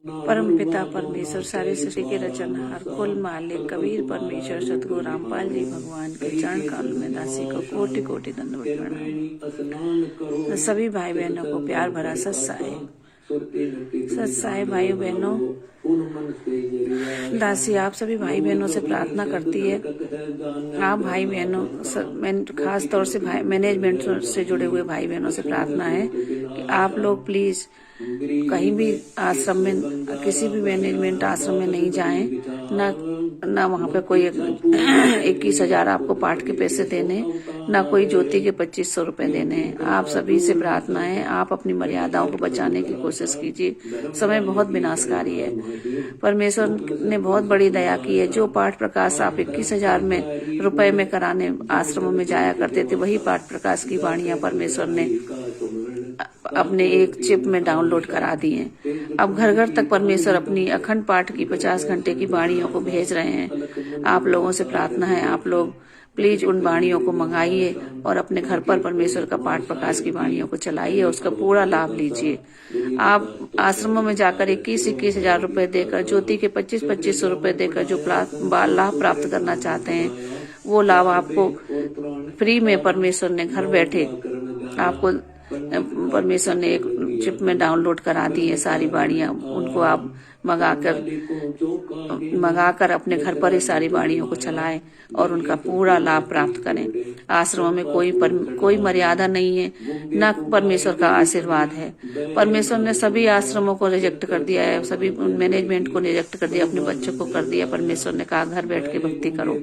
परम पिता परमेश्वर सारी सृष्टि के रचनहार कुल मालिक कबीर परमेश्वर सतगुरु रामपाल जी भगवान के चरण काल में दासी को कोटि कोटि दंडवत प्रणाम। सभी भाई बहनों को प्यार भरा सत्साय भाई बहनों, दासी आप सभी भाई बहनों से प्रार्थना करती है। आप भाई बहनों, खास तौर से मैनेजमेंट से जुड़े हुए भाई बहनों से प्रार्थना है कि आप लोग प्लीज कहीं भी आश्रम में, किसी भी मैनेजमेंट आश्रम में नहीं जाएं, ना वहाँ पे कोई 21,000 आपको पाठ के पैसे देने, ना कोई ज्योति के 2500 रुपए देने। आप सभी से प्रार्थना है, आप अपनी मर्यादाओं को बचाने की कोशिश कीजिए। समय बहुत विनाशकारी है। परमेश्वर ने बहुत बड़ी दया की है। जो पाठ प्रकाश आप 21,000 रुपए में कराने आश्रमों में जाया करते थे, वही पाठ प्रकाश की वाणियां परमेश्वर ने अपने एक चिप में डाउनलोड करा दी हैं। अब घर घर तक परमेश्वर अपनी अखंड पाठ की 50 घंटे की वाणियों को भेज रहे हैं। आप लोगों से प्रार्थना है, आप लोग प्लीज उन वाणियों को मंगाइए और अपने घर पर परमेश्वर का पाठ प्रकाश की वाणियों को चलाइए, उसका पूरा लाभ लीजिए। आप आश्रमों में जाकर 21,000 रुपए देकर, ज्योति के 2500 रुपए देकर जो लाभ प्राप्त करना चाहते हैं, वो लाभ आपको फ्री में परमेश्वर ने घर बैठे आपको परमेश्वर ने एक चिप में डाउनलोड करा दी है सारी वाणियां। उनको आप मंगाकर अपने घर पर ही सारी वाणियों को चलाएं और उनका पूरा लाभ प्राप्त करें। आश्रमों में कोई मर्यादा नहीं है, न परमेश्वर का आशीर्वाद है। परमेश्वर ने सभी आश्रमों को रिजेक्ट कर दिया है, सभी मैनेजमेंट को रिजेक्ट कर दिया, अपने बच्चों को कर दिया। परमेश्वर ने कहा घर बैठ के भक्ति करो।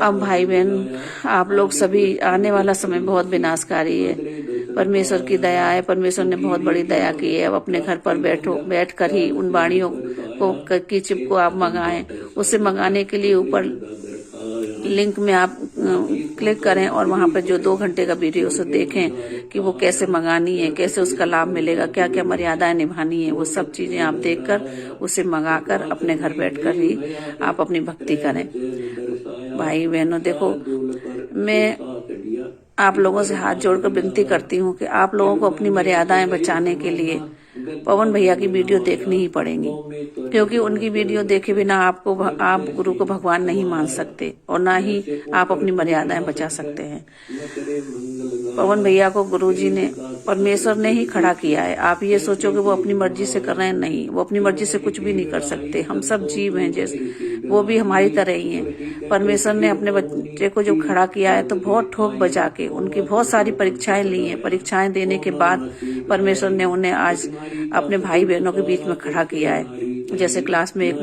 अब भाई बहन, आप लोग सभी, आने वाला समय बहुत विनाशकारी है। परमेश्वर की दया है, परमेश्वर ने बहुत बड़ी दया की है। अब अपने घर पर बैठकर ही उन वाणियों की चिप को आप मंगाएं। उसे मंगाने के लिए ऊपर लिंक में आप क्लिक करें और वहां पर जो 2 घंटे का वीडियो उसे देखें कि वो कैसे मंगानी है, कैसे उसका लाभ मिलेगा, क्या क्या मर्यादाएं निभानी है। वो सब चीजें आप देखकर उसे मंगाकर अपने घर बैठकर ही आप अपनी भक्ति करें। भाई बहनों, देखो, मैं आप लोगों से हाथ जोड़कर विनती करती हूँ कि आप लोगों को अपनी मर्यादाएं बचाने के लिए पवन भैया की वीडियो देखनी ही पड़ेंगी, क्योंकि उनकी वीडियो देखे बिना आप गुरु को भगवान नहीं मान सकते और ना ही आप अपनी मर्यादाएं बचा सकते हैं। पवन भैया को गुरुजी ने, परमेश्वर ने ही खड़ा किया है। आप ये सोचो कि वो अपनी मर्जी से कर रहे हैं, नहीं, वो अपनी मर्जी से कुछ भी नहीं कर सकते। हम सब जीव हैं, जैसे वो भी हमारी तरह ही हैं। परमेश्वर ने अपने बच्चे को जो खड़ा किया है, तो बहुत ठोक बजा के उनकी बहुत सारी परीक्षाएं ली हैं। परीक्षाएं देने के बाद परमेश्वर ने उन्हें आज अपने भाई बहनों के बीच में खड़ा किया है। जैसे क्लास में एक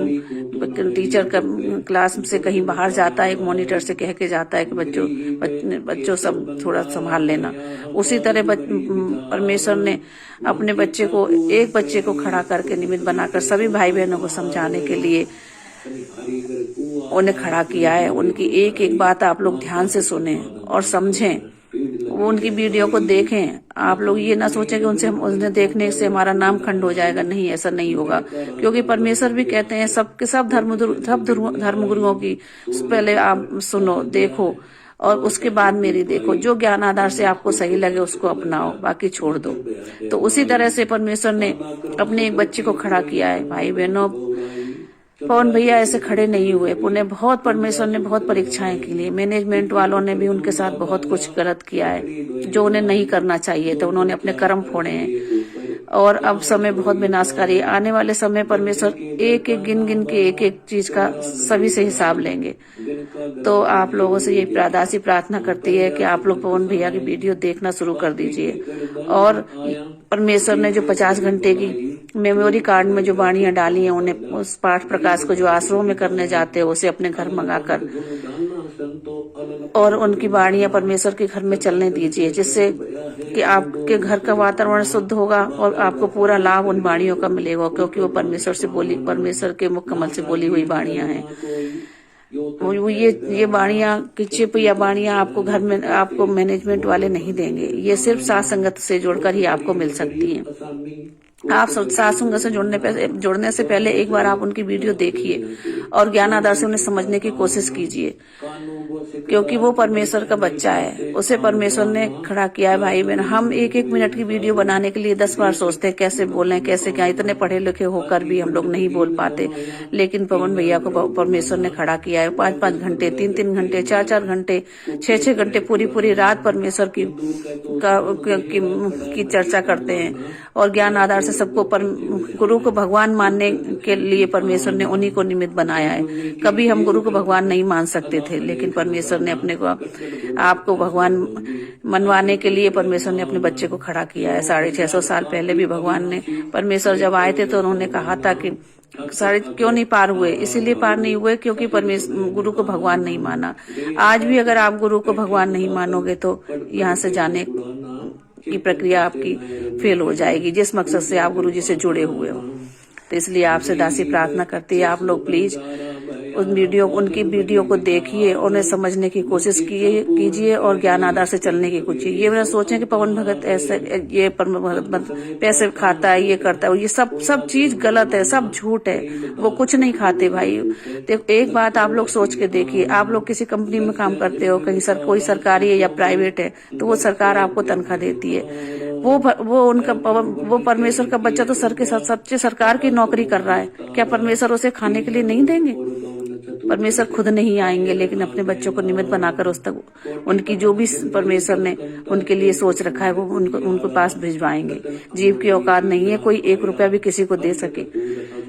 टीचर का क्लास से कहीं बाहर जाता है, एक मॉनिटर से कह के जाता है कि बच्चों सब थोड़ा संभाल लेना। उसी तरह परमेश्वर ने अपने एक बच्चे को खड़ा करके निमित्त बनाकर सभी भाई बहनों को समझाने के लिए उन्हें खड़ा किया है। उनकी एक एक बात आप लोग ध्यान से सुने और समझें, वो उनकी वीडियो को देखें। आप लोग ये ना सोचें कि उन्हें देखने से हमारा नाम खंड हो जाएगा। नहीं, ऐसा नहीं होगा, क्योंकि परमेश्वर भी कहते हैं सबके सब धर्म गुरुओं की पहले आप सुनो, देखो और उसके बाद मेरी देखो। जो ज्ञान आधार से आपको सही लगे उसको अपनाओ, बाकी छोड़ दो। तो उसी तरह से परमेश्वर ने अपने एक बच्चे को खड़ा किया है। भाई बहनों, पवन भैया ऐसे खड़े नहीं हुए। उन्हें बहुत परमेश्वर ने बहुत परीक्षाएं की ली। मैनेजमेंट वालों ने भी उनके साथ बहुत कुछ गलत किया है, जो उन्हें नहीं करना चाहिए, तो उन्होंने अपने कर्म फोड़े हैं। और अब समय बहुत विनाशकारी है। आने वाले समय परमेश्वर एक एक गिन के एक एक चीज का सभी से हिसाब लेंगे। तो आप लोगों से ये दासी प्रार्थना करती है कि आप लोग पवन भैया की वीडियो देखना शुरू कर दीजिए। और परमेश्वर ने जो 50 घंटे की मेमोरी कार्ड में जो वाणियां डाली हैं, उन्हें उस पाठ प्रकाश को जो आश्रमों में करने जाते हैं, उसे अपने घर मंगाकर और उनकी वाणियां परमेश्वर के घर में चलने दीजिए, जिससे कि आपके घर का वातावरण शुद्ध होगा और आपको पूरा लाभ उन वाणियों का मिलेगा, क्योंकि वो परमेश्वर के मुख कमल से बोली हुई वाणियां हैं। ये वाणियां की चिप या वाणियां आपको घर में आपको मैनेजमेंट वाले नहीं देंगे। ये सिर्फ साथ संगत से जुड़कर ही आपको मिल सकती हैं। आप साथ संगत से जुड़ने से पहले एक बार आप उनकी वीडियो देखिए और ज्ञान आधार से उन्हें समझने की कोशिश कीजिए। क्योंकि वो परमेश्वर का बच्चा है, उसे परमेश्वर ने खड़ा किया है। भाई बहन, हम एक एक मिनट की वीडियो बनाने के लिए 10 बार सोचते हैं कैसे बोलें, कैसे क्या। इतने पढ़े लिखे होकर भी हम लोग नहीं बोल पाते, लेकिन पवन भैया को परमेश्वर ने खड़ा किया है। 5-5 घंटे, 3-3 घंटे, 4-4 घंटे, 6-6 घंटे पूरी रात परमेश्वर की चर्चा करते हैं और ज्ञान आधार से सबको गुरु को भगवान मानने के लिए परमेश्वर ने उन्हीं को निमित्त बनाया है। कभी हम गुरु को भगवान नहीं मान सकते थे, लेकिन परमेश्वर ने अपने को आपको भगवान मनवाने के लिए परमेश्वर ने अपने बच्चे को खड़ा किया है। 650 साल पहले भी भगवान ने, परमेश्वर जब आए थे तो उन्होंने कहा था कि क्यों नहीं पार हुए, इसीलिए पार नहीं हुए क्योंकि गुरु को भगवान नहीं माना। आज भी अगर आप गुरु को भगवान नहीं मानोगे तो यहाँ से जाने की प्रक्रिया आपकी फेल हो जाएगी, जिस मकसद से आप गुरु जी से जुड़े हुए हो। तो इसलिए आपसे दासी प्रार्थना करती है, आप लोग प्लीज उनकी वीडियो को देखिए, उन्हें समझने की कोशिश कीजिए और ज्ञान आधार से चलने की कोशिश। ये ना सोचें कि पवन भगत ऐसे, ये भगत पैसे खाता है, ये करता है, ये सब चीज गलत है, सब झूठ है। वो कुछ नहीं खाते भाई। देखो एक बात आप लोग सोच के देखिए, आप लोग किसी कंपनी में काम करते हो, कहीं कोई सरकारी है या प्राइवेट है, तो वो सरकार आपको तनख्वाह देती है। वो परमेश्वर का बच्चा तो सर के साथ सच्चे सरकार की नौकरी कर रहा है, क्या परमेश्वर उसे खाने के लिए नहीं देंगे? परमेश्वर खुद नहीं आएंगे, लेकिन अपने बच्चों को निमित्त बनाकर उस तक उनकी जो भी परमेश्वर ने उनके लिए सोच रखा है वो उनको पास भिजवाएंगे। जीव की औकात नहीं है कोई 1 रुपया भी किसी को दे सके।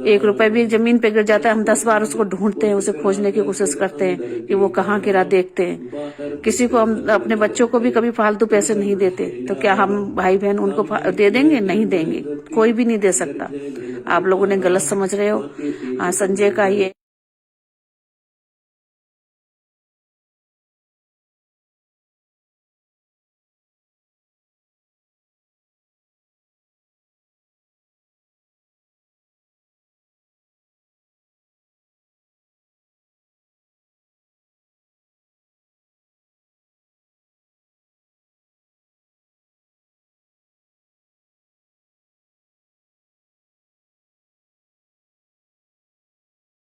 1 रुपया भी जमीन पे गिर जाता है, हम 10 बार उसको ढूंढते हैं, उसे खोजने की कोशिश करते हैं कि वो कहाँ गिरा, देखते हैं। किसी को हम अपने बच्चों को भी कभी फालतू पैसे नहीं देते, तो क्या हम भाई बहन उनको दे देंगे? नहीं देंगे, कोई भी नहीं दे सकता। आप लोगों ने गलत समझ रहे हो। हाँ, संजय का ये